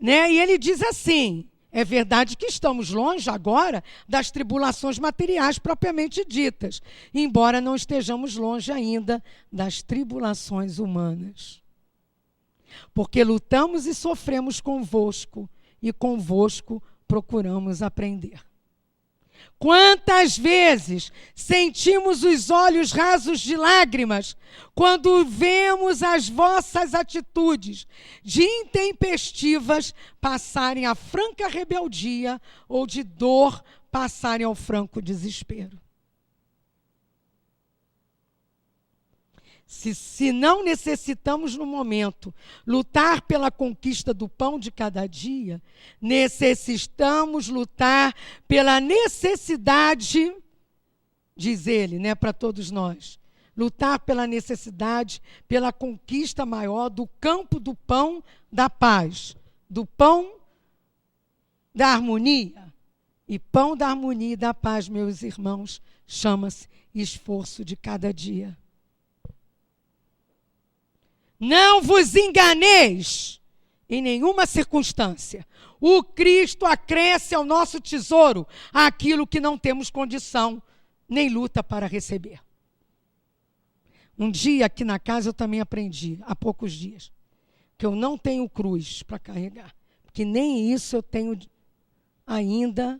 Né? E ele diz assim, é verdade que estamos longe agora das tribulações materiais propriamente ditas, embora não estejamos longe ainda das tribulações humanas. Porque lutamos e sofremos convosco, e convosco procuramos aprender. Quantas vezes sentimos os olhos rasos de lágrimas quando vemos as vossas atitudes de intempestivas passarem a franca rebeldia ou de dor passarem ao franco desespero. Se não necessitamos no momento lutar pela conquista do pão de cada dia, necessitamos lutar pela necessidade, diz ele, né, para todos nós, lutar pela necessidade, pela conquista maior do campo do pão da paz, do pão da harmonia. E pão da harmonia e da paz, meus irmãos, chama-se esforço de cada dia. Não vos enganeis em nenhuma circunstância. O Cristo acresce ao nosso tesouro aquilo que não temos condição nem luta para receber. Um dia aqui na casa eu também aprendi, há poucos dias, que eu não tenho cruz para carregar, porque nem isso eu tenho ainda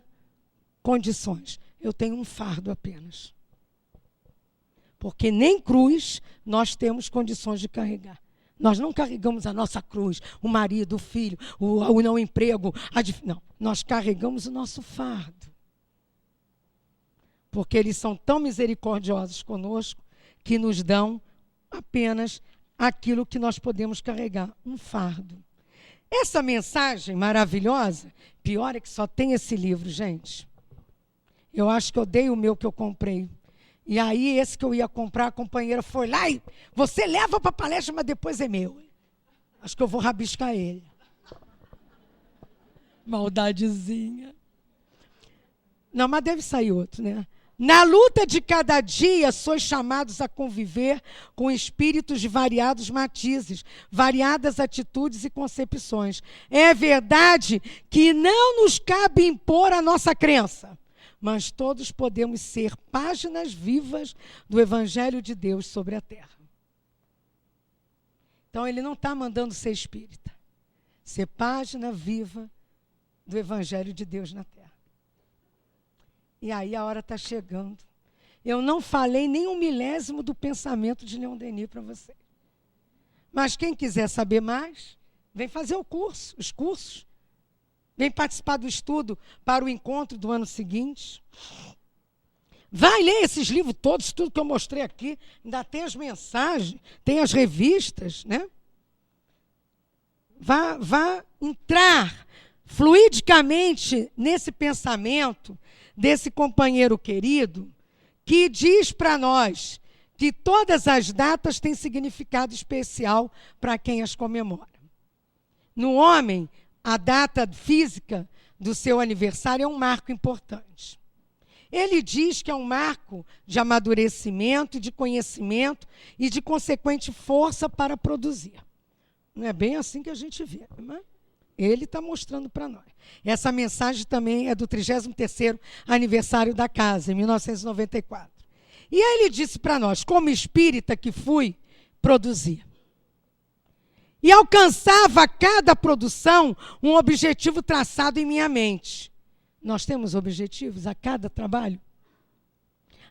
condições. Eu tenho um fardo apenas. Porque nem cruz nós temos condições de carregar. Nós não carregamos a nossa cruz, o marido, o filho, o não emprego. Não, nós carregamos o nosso fardo. Porque eles são tão misericordiosos conosco que nos dão apenas aquilo que nós podemos carregar, um fardo. Essa mensagem maravilhosa, pior é que só tem esse livro, gente. Eu acho que eu dei o meu que eu comprei. E aí, esse que eu ia comprar, a companheira foi lá e você leva para a palestra, mas depois é meu. Acho que eu vou rabiscar ele. Maldadezinha. Não, mas deve sair outro, né? Na luta de cada dia, sois chamados a conviver com espíritos de variados matizes, variadas atitudes e concepções. É verdade que não nos cabe impor a nossa crença, mas todos podemos ser páginas vivas do Evangelho de Deus sobre a terra. Então, ele não está mandando ser espírita. Ser página viva do Evangelho de Deus na terra. E aí a hora está chegando. Eu não falei nem um milésimo do pensamento de Leon Denis para você. Mas quem quiser saber mais, vem fazer o curso, os cursos. Vem participar do estudo para o encontro do ano seguinte. Vai ler esses livros todos, tudo que eu mostrei aqui. Ainda tem as mensagens, tem as revistas, né? Vá entrar fluidicamente nesse pensamento desse companheiro querido que diz para nós que todas as datas têm significado especial para quem as comemora. No homem, a data física do seu aniversário é um marco importante. Ele diz que é um marco de amadurecimento, de conhecimento e de consequente força para produzir. Não é bem assim que a gente vê, mas ele está mostrando para nós. Essa mensagem também é do 33º aniversário da casa, em 1994. E aí ele disse para nós, como espírita que fui, produzir. e alcançava a cada produção um objetivo traçado em minha mente. Nós temos objetivos a cada trabalho,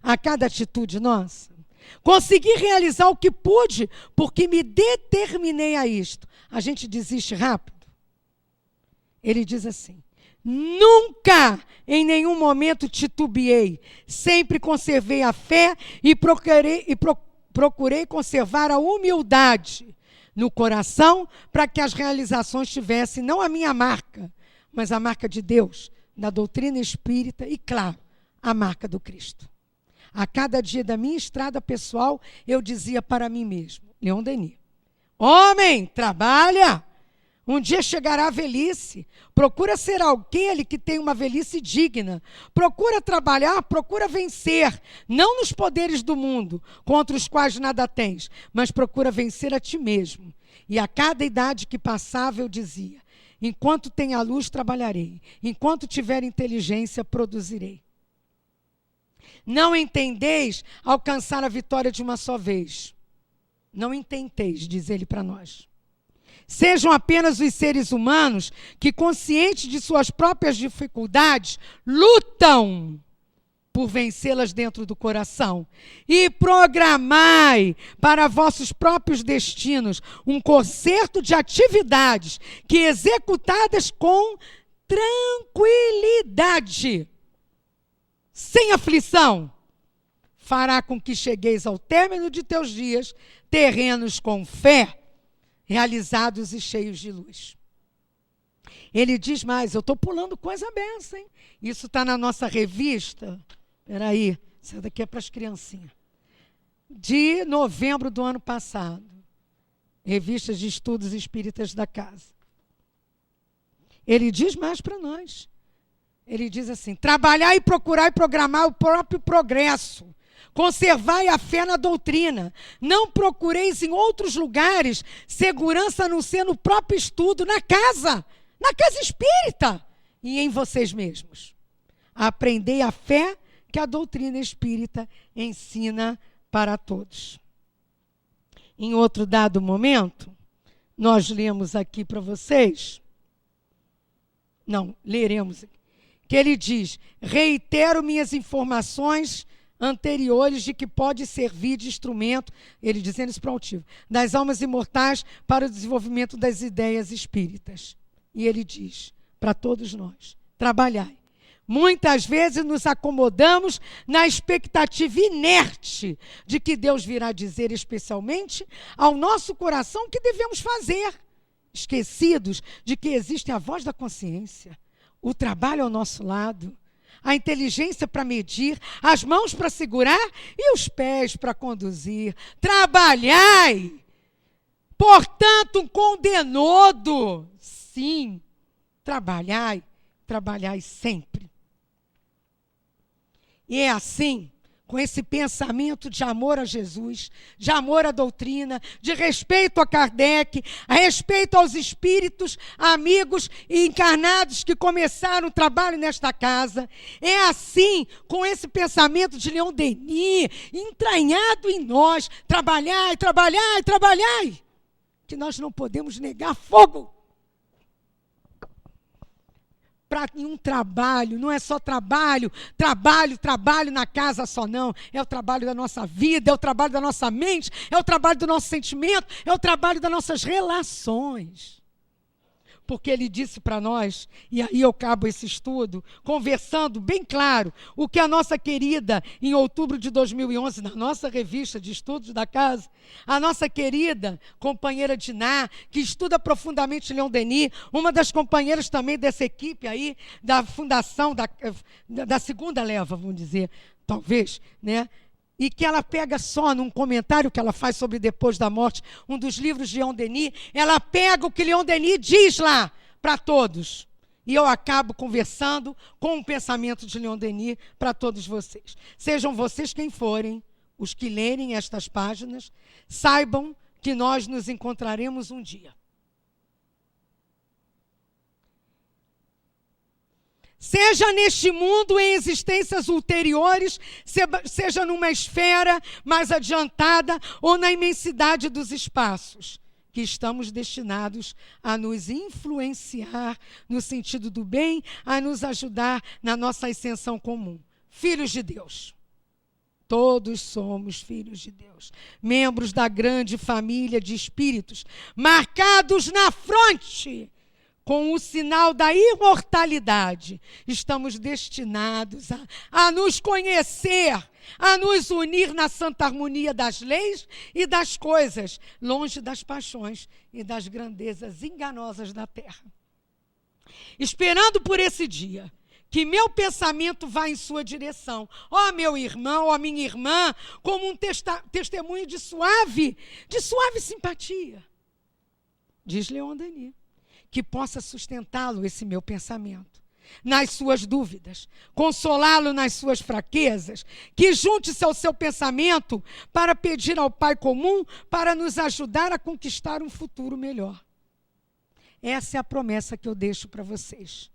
a cada atitude nossa. Consegui realizar o que pude, porque me determinei a isto. A gente desiste rápido. Ele diz assim: nunca, em nenhum momento titubeei, sempre conservei a fé e procurei conservar a humildade no coração, para que as realizações tivessem não a minha marca, mas a marca de Deus, da doutrina espírita e, claro, a marca do Cristo. A cada dia da minha estrada pessoal, eu dizia para mim mesmo, Leon Denis: homem, trabalha! Um dia chegará a velhice. Procura ser aquele que tem uma velhice digna. Procura trabalhar, procura vencer. Não nos poderes do mundo, contra os quais nada tens, mas procura vencer a ti mesmo. E a cada idade que passava eu dizia: enquanto tenha luz trabalharei. Enquanto tiver inteligência produzirei. Não entendeis alcançar a vitória de uma só vez. Não intenteis, diz ele para nós. Sejam apenas os seres humanos que, conscientes de suas próprias dificuldades, lutam por vencê-las dentro do coração. E programai para vossos próprios destinos um concerto de atividades que, executadas com tranquilidade, sem aflição, fará com que chegueis ao término de teus dias terrenos com fé, realizados e cheios de luz. Ele diz mais, eu estou pulando coisa benção, hein? Isso está na nossa revista, espera aí, isso daqui é para as criancinhas, de novembro do ano passado, revista de estudos espíritas da casa. Ele diz mais para nós, ele diz assim: trabalhar e procurar e programar o próprio progresso. Conservai a fé na doutrina. Não procureis em outros lugares segurança a não ser no próprio estudo, na casa espírita e em vocês mesmos. Aprendei a fé que a doutrina espírita ensina para todos. Em outro dado momento, nós lemos aqui para vocês, leremos aqui, que ele diz: reitero minhas informações anteriores de que pode servir de instrumento, ele dizendo isso para o altivo, das almas imortais para o desenvolvimento das ideias espíritas. E ele diz para todos nós: trabalhai. Muitas vezes nos acomodamos na expectativa inerte de que Deus virá dizer especialmente ao nosso coração o que devemos fazer, esquecidos de que existe a voz da consciência, o trabalho ao nosso lado, a inteligência para medir, as mãos para segurar e os pés para conduzir. Trabalhai, portanto, com denodo. Sim, trabalhai sempre. E é assim, com esse pensamento de amor a Jesus, de amor à doutrina, de respeito a Kardec, a respeito aos espíritos, amigos e encarnados que começaram o trabalho nesta casa. É assim, com esse pensamento de Leon Denis, entranhado em nós, trabalhai, que nós não podemos negar fogo para nenhum trabalho. Não é só trabalho na casa só não, é o trabalho da nossa vida, é o trabalho da nossa mente, é o trabalho do nosso sentimento, é o trabalho das nossas relações. Porque ele disse para nós, e aí eu acabo esse estudo, conversando bem claro, o que a nossa querida, em outubro de 2011, na nossa revista de estudos da casa, a nossa querida companheira Diná, que estuda profundamente Leon Denis, uma das companheiras também dessa equipe aí, da fundação, da segunda leva, vamos dizer, talvez, né? E que ela pega só num comentário que ela faz sobre Depois da Morte, um dos livros de Leon Denis, ela pega o que Leon Denis diz lá para todos. E eu acabo conversando com o pensamento de Leon Denis para todos vocês. Sejam vocês quem forem, os que lerem estas páginas, saibam que nós nos encontraremos um dia. Seja neste mundo em existências ulteriores, seja numa esfera mais adiantada ou na imensidade dos espaços. que estamos destinados a nos influenciar no sentido do bem, a nos ajudar na nossa ascensão comum. Filhos de Deus. Todos somos filhos de Deus, membros da grande família de espíritos, marcados na fronte com o sinal da imortalidade. Estamos destinados a nos conhecer, a nos unir na santa harmonia das leis e das coisas, longe das paixões e das grandezas enganosas da terra. Esperando por esse dia, que meu pensamento vá em sua direção. Ó meu irmão, ó minha irmã, como um testemunho de suave simpatia. Diz Leon Denis, que possa sustentá-lo esse meu pensamento, nas suas dúvidas, consolá-lo nas suas fraquezas, que junte-se ao seu pensamento para pedir ao Pai comum para nos ajudar a conquistar um futuro melhor. Essa é a promessa que eu deixo para vocês.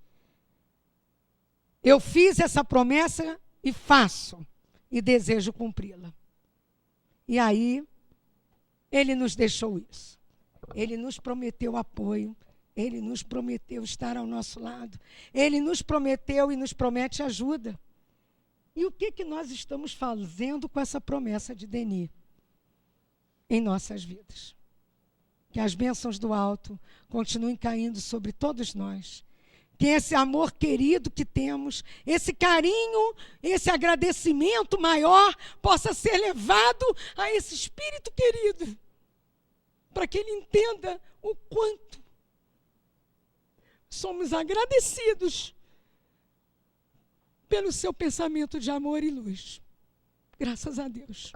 Eu fiz essa promessa e faço, e desejo cumpri-la. E aí, ele nos deixou isso. Ele nos prometeu apoio, ele nos prometeu estar ao nosso lado, ele nos prometeu e nos promete ajuda. E o que nós estamos fazendo com essa promessa de Denis em nossas vidas? Que as bênçãos do alto continuem caindo sobre todos nós. Que esse amor querido que temos, esse carinho, esse agradecimento maior possa ser levado a esse espírito querido, para que ele entenda o quanto somos agradecidos pelo seu pensamento de amor e luz. Graças a Deus.